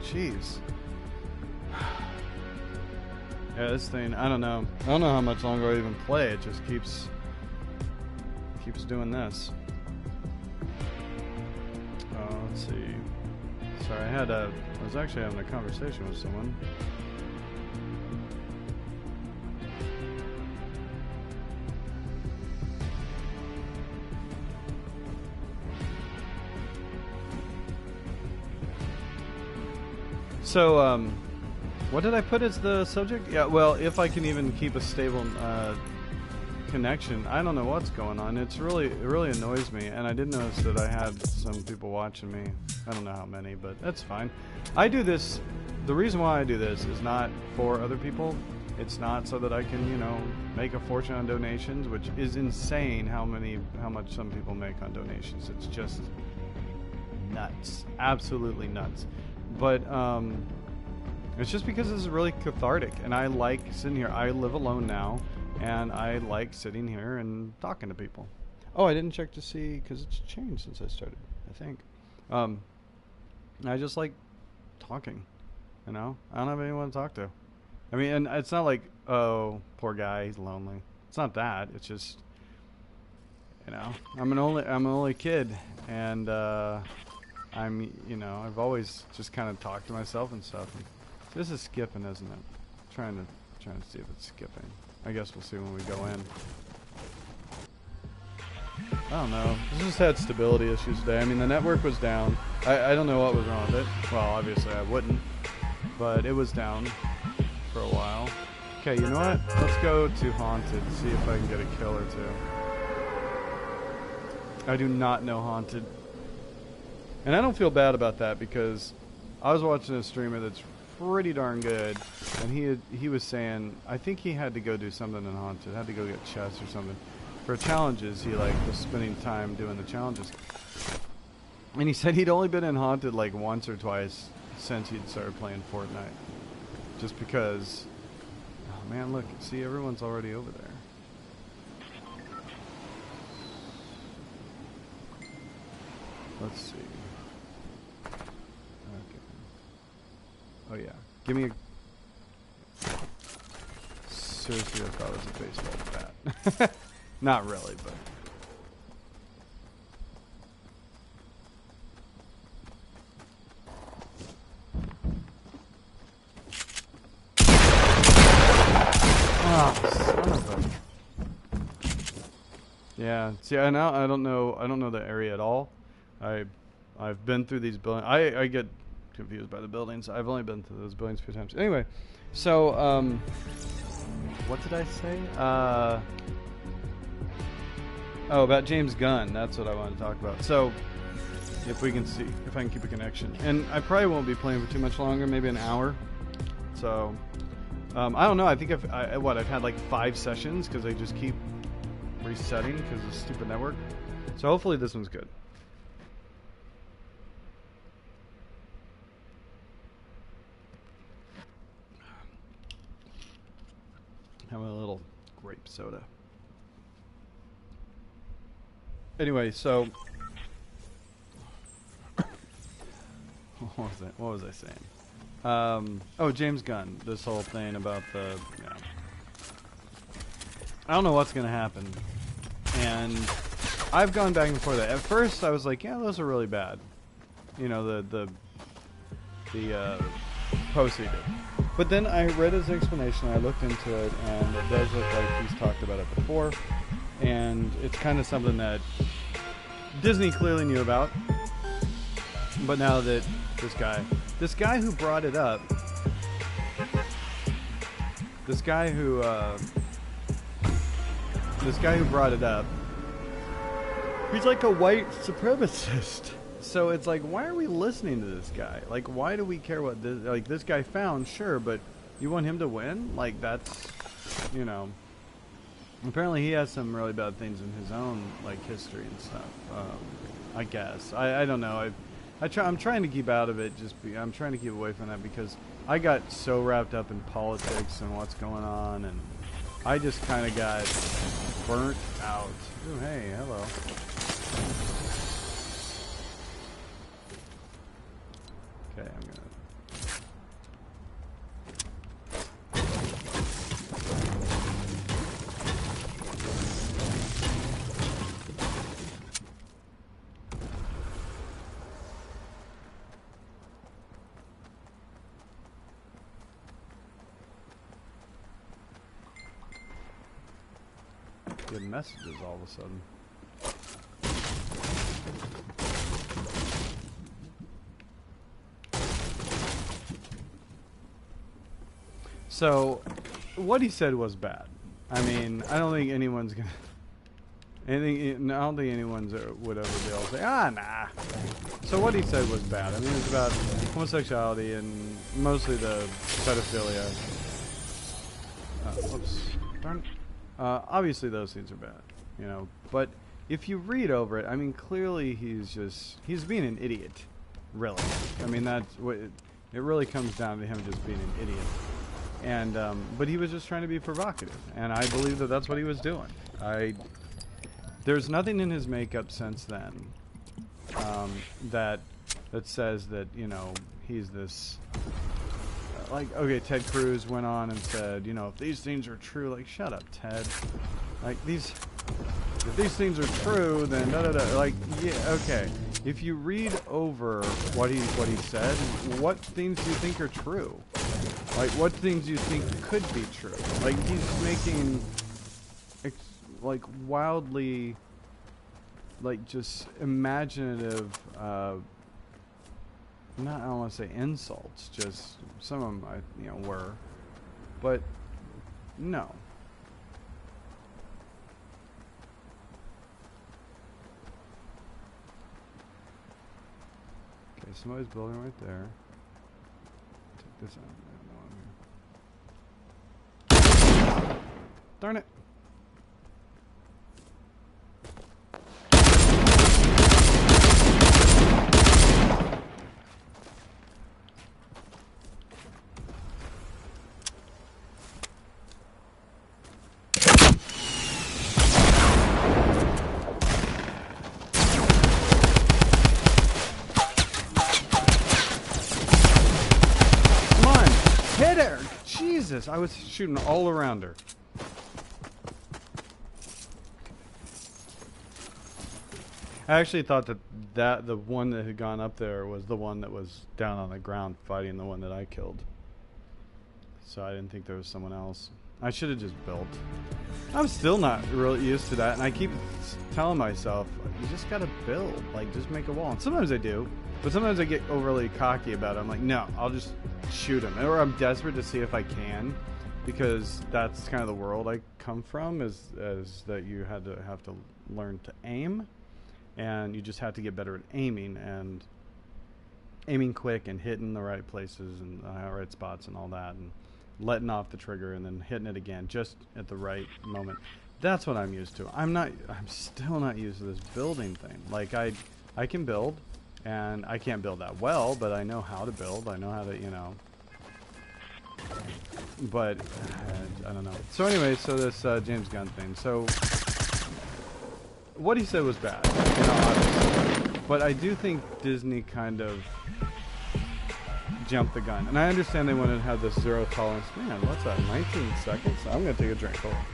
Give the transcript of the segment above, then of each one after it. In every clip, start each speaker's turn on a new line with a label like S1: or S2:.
S1: Jeez. Yeah, this thing, I don't know. I don't know how much longer I even play. It just keeps doing this. Let's see. Sorry, I was actually having a conversation with someone. So, what did I put as the subject? Yeah, well, if I can even keep a stable connection. I don't know what's going on. It really annoys me, and I did notice that I had some people watching me. I don't know how many, but that's fine. I do this. The reason why I do this is not for other people. It's not so that I can, you know, make a fortune on donations, which is insane how much some people make on donations. It's just nuts. Absolutely nuts. But it's just because this is really cathartic, and I like sitting here. I live alone now, and I like sitting here and talking to people. Oh, I didn't check to see, because it's changed since I started, I think. I just like talking, you know? I don't have anyone to talk to. I mean, and it's not like, oh, poor guy, he's lonely. It's not that. It's just, you know, I'm an only kid, and you know, I've always just kind of talked to myself and stuff. And this is skipping, isn't it? Trying to see if it's skipping. I guess we'll see when we go in. I don't know. This just had stability issues today. I mean, the network was down. I don't know what was wrong with it. Well, obviously I wouldn't. But it was down for a while. Okay, you know what? Let's go to Haunted, see if I can get a kill or two. I do not know Haunted. And I don't feel bad about that, because I was watching a streamer that's pretty darn good, and he was saying, I think he had to go do something in Haunted, had to go get chests or something. For challenges, he like was spending time doing the challenges. And he said he'd only been in Haunted like once or twice since he'd started playing Fortnite. Just because, oh man, look, see, everyone's already over there. Let's see. Okay. Oh yeah. Give me a... Seriously, I thought it was a baseball bat. Not really, but... Oh, son of a... Yeah, see, I don't know the area at all. I've been through these buildings. I get confused by the buildings. I've only been through those buildings a few times. Anyway, so what did I say? Oh, about James Gunn. That's what I wanted to talk about. So if we can see if I can keep a connection, and I probably won't be playing for too much longer, maybe an hour. So I don't know. I think I've had like 5 sessions because I just keep resetting because of the stupid network. So hopefully this one's good. Have a little grape soda. Anyway, so what was I saying? Oh, James Gunn. This whole thing about the, yeah. I don't know what's gonna happen, and I've gone back and forth. At first, I was like, yeah, those are really bad. You know, the post he did. But then I read his explanation, I looked into it, and it does look like he's talked about it before. And it's kind of something that Disney clearly knew about. But now that this guy who brought it up, this guy who brought it up, he's like a white supremacist. So it's like, why are we listening to this guy? Like, why do we care what this guy found? Sure, but you want him to win? Like, that's, you know. Apparently he has some really bad things in his own, like, history and stuff. I guess. I don't know. I'm trying to keep out of it. I'm trying to keep away from that because I got so wrapped up in politics and what's going on, and I just kind of got burnt out. Ooh, hey, hello. Okay, I'm gonna get messages all of a sudden. So, what he said was bad. I mean, I don't think anyone's gonna. I don't think anyone's would ever be able to say, nah. So what he said was bad. I mean, it was about homosexuality and mostly the pedophilia. Whoops. Darn. Obviously, those things are bad, you know. But if you read over it, I mean, clearly he's being an idiot, really. I mean, that's what it really comes down to, him just being an idiot. And but he was just trying to be provocative, and I believe that that's what he was doing. There's nothing in his makeup since then that says that, you know, he's this like, okay, Ted Cruz went on and said, you know, if these things are true, like, shut up, Ted. Like, if these things are true, then like, yeah, okay. If you read over what he said, what things do you think are true? Like, what things do you think could be true? Like, he's making like wildly, like, just imaginative, I don't want to say insults, just some of them, you know, were, but no. Okay, somebody's building right there. Take this out. Darn it. Jesus, I was shooting all around her. I actually thought that the one that had gone up there was the one that was down on the ground fighting the one that I killed. So I didn't think there was someone else. I should have just built. I'm still not really used to that, and I keep telling myself, you just gotta build. Like, just make a wall. And sometimes I do, but sometimes I get overly cocky about it. I'm like, no, I'll just shoot him. Or I'm desperate to see if I can, because that's kind of the world I come from, is that you have to learn to aim, and you just have to get better at aiming, and aiming quick and hitting the right places and the right spots and all that, and letting off the trigger and then hitting it again just at the right moment. That's what I'm used to. I'm still not used to this building thing. Like, I can build, and I can't build that well, but I know how to build. I know how to, you know. But I don't know. So anyway, so this James Gunn thing. So what he said was bad, you know, obviously. But I do think Disney kind of jumped the gun. And I understand they wanted to have this zero tolerance. Man, what's that, 19 seconds? I'm going to take a drink. Hold on.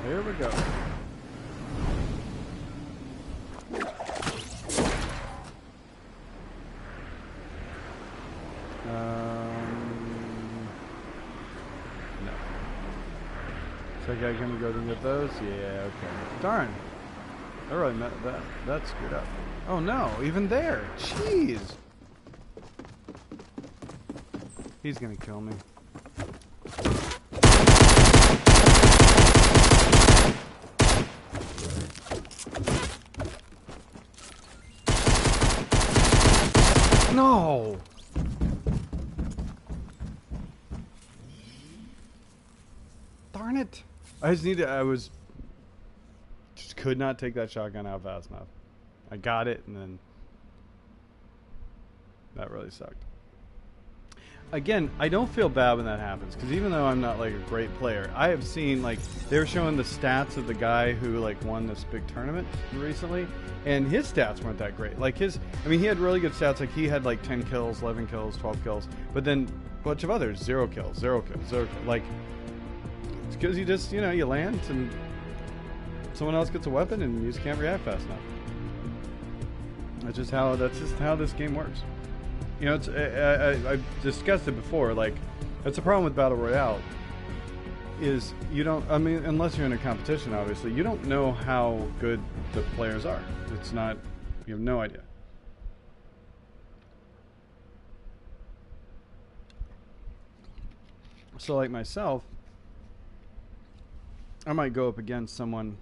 S1: Here we go. No. So I can go and get those? Yeah, okay. Darn. That really that screwed up. Oh no, even there. Jeez. He's gonna kill me. No! Darn it! Just could not take that shotgun out fast enough. I got it, and then that really sucked. again, I don't feel bad when that happens, because even though I'm not like a great player, I have seen, like, they were showing the stats of the guy who like won this big tournament recently, and his stats weren't that great. Like I mean, he had really good stats. Like he had like 10 kills, 11 kills, 12 kills, but then a bunch of others, 0 kills, 0 kills, 0 kills. Like, it's because you just, you know, you land and someone else gets a weapon and you just can't react fast enough. That's just how this game works. You know, it's I've discussed it before. Like, that's the problem with Battle Royale. Is you don't. I mean, unless you're in a competition, obviously, you don't know how good the players are. It's not. You have no idea. So, like myself, I might go up against someone.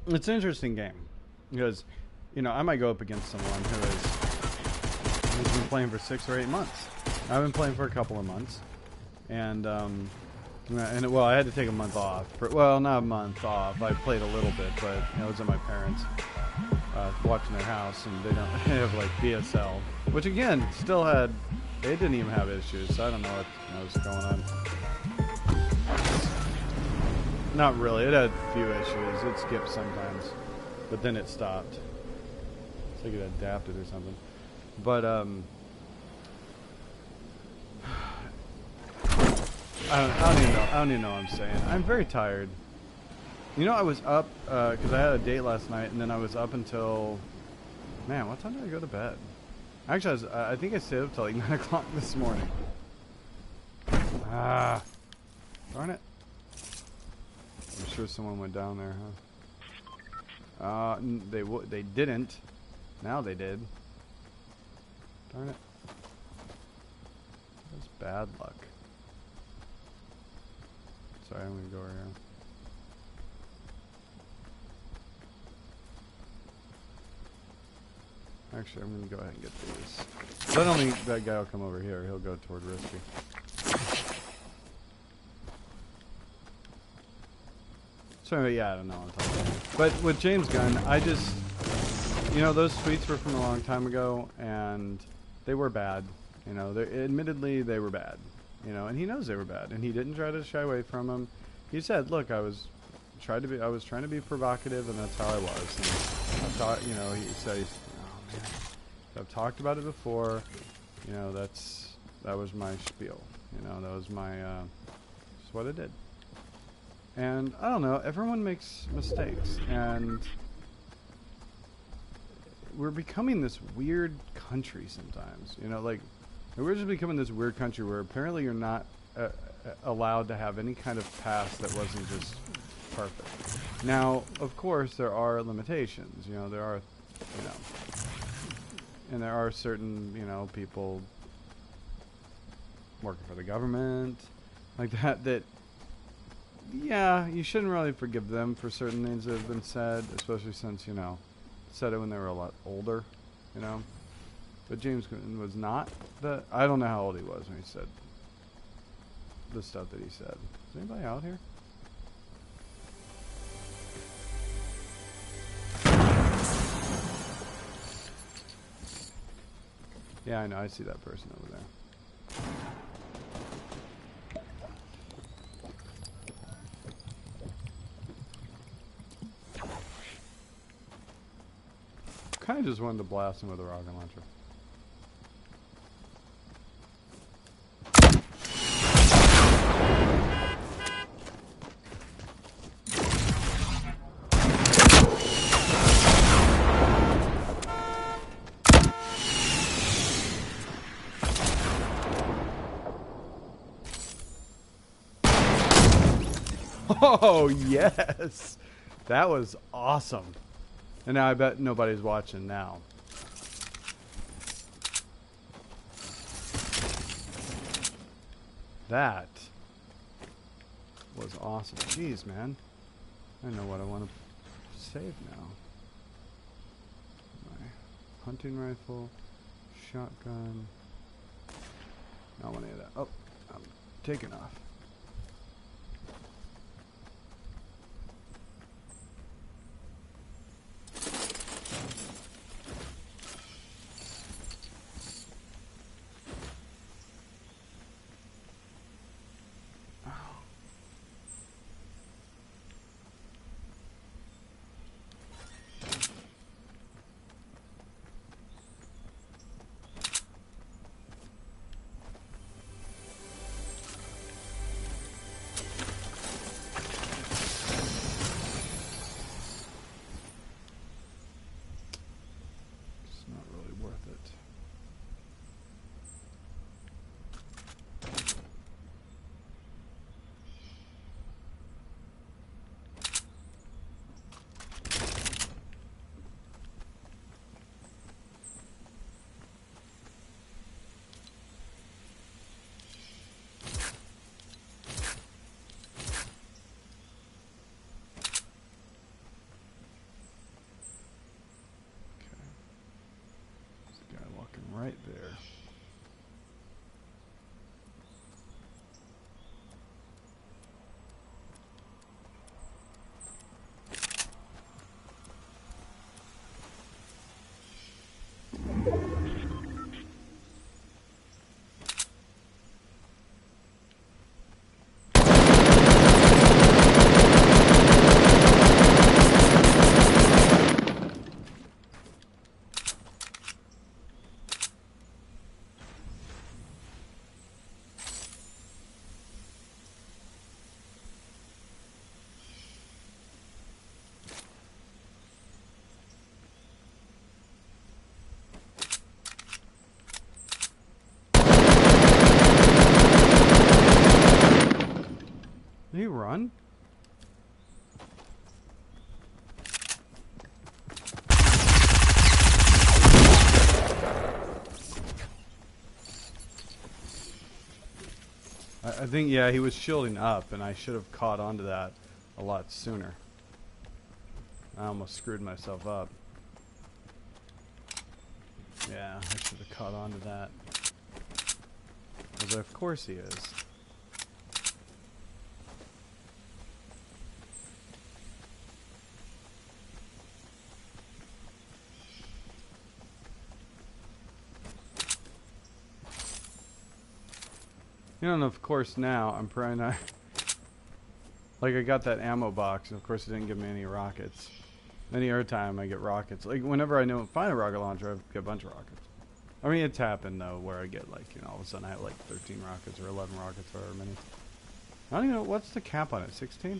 S1: It's an interesting game because, you know, I might go up against someone who's been playing for 6 or 8 months. I've been playing for a couple of months, and well, I had to take a month off. Well, not a month off. I played a little bit, but you know, I was at my parents' watching their house, and they don't have like BSL, which again still had. They didn't even have issues, so I don't know what was going on. Not really. It had a few issues. It skipped sometimes, but then it stopped. It's like it adapted or something. But I don't even know what I'm saying. I'm very tired. You know, I was up because I had a date last night, and then I was up until, man, what time did I go to bed? Actually, I think I stayed up till like 9 o'clock this morning. Ah, darn it. I'm sure someone went down there, huh? They didn't. Now they did. Darn it. That's bad luck. Sorry, I'm gonna go over here. Actually, I'm gonna go ahead and get these. I don't think that guy will come over here. He'll go toward Risky. So yeah, I don't know what I'm talking about. But with James Gunn, I just, you know, those tweets were from a long time ago, and they were bad. You know, admittedly they were bad. You know, and he knows they were bad, and he didn't try to shy away from them. He said, "Look, I was trying to be provocative, and that's how I was." And I thought, you know, he said, "Oh man, I've talked about it before. You know, that was my spiel. You know, that was my just what I did." And I don't know. Everyone makes mistakes, and we're becoming this weird country sometimes. You know, like we're just becoming this weird country where apparently you're not allowed to have any kind of past that wasn't just perfect. Now, of course, there are limitations. You know, there are, you know, and there are certain, you know, people working for the government like that. Yeah, you shouldn't really forgive them for certain things that have been said, especially since, you know, said it when they were a lot older, you know. But James Gunn was not that. I don't know how old he was when he said the stuff that he said. Is anybody out here? Yeah, I know. I see that person over there. Kind of just wanted to blast him with a rocket launcher. Oh, yes! That was awesome. And now I bet nobody's watching now. That was awesome. Jeez, man. I know what I want to save now. My hunting rifle, shotgun. I don't want any of that. Oh, I'm taking off. with it. Right there. Did he run? I think, yeah, he was shielding up, and I should have caught onto that a lot sooner. I almost screwed myself up. Yeah, I should have caught onto that. Because of course he is. You know, and of course now I'm probably not... Like, I got that ammo box, and of course it didn't give me any rockets. Any other time I get rockets. Like, whenever I find a rocket launcher, I get a bunch of rockets. I mean, it's happened, though, where I get, like, you know, all of a sudden I have, like, 13 rockets or 11 rockets or however many. I don't even know, what's the cap on it, 16?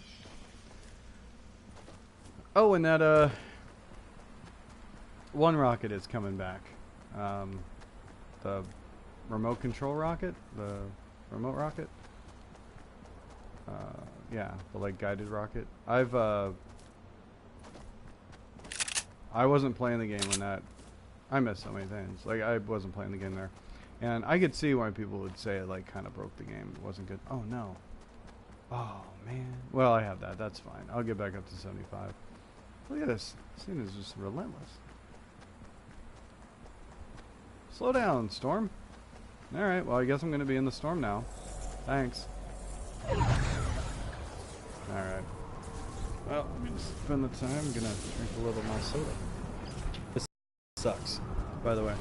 S1: Oh, and that, one rocket is coming back. The remote control rocket? The remote rocket? Yeah, the, like, guided rocket. I wasn't playing the game when that... I missed so many things. Like, I wasn't playing the game there. And I could see why people would say it, like, kind of broke the game. It wasn't good. Oh, no. Oh, man. Well, I have that. That's fine. I'll get back up to 75. Look at this. This thing is just relentless. Slow down, Storm. Alright, well, I guess I'm going to be in the storm now. Thanks. Alright. Well, let me just spend the time. I'm going to drink a little of my soda. This sucks, by the way.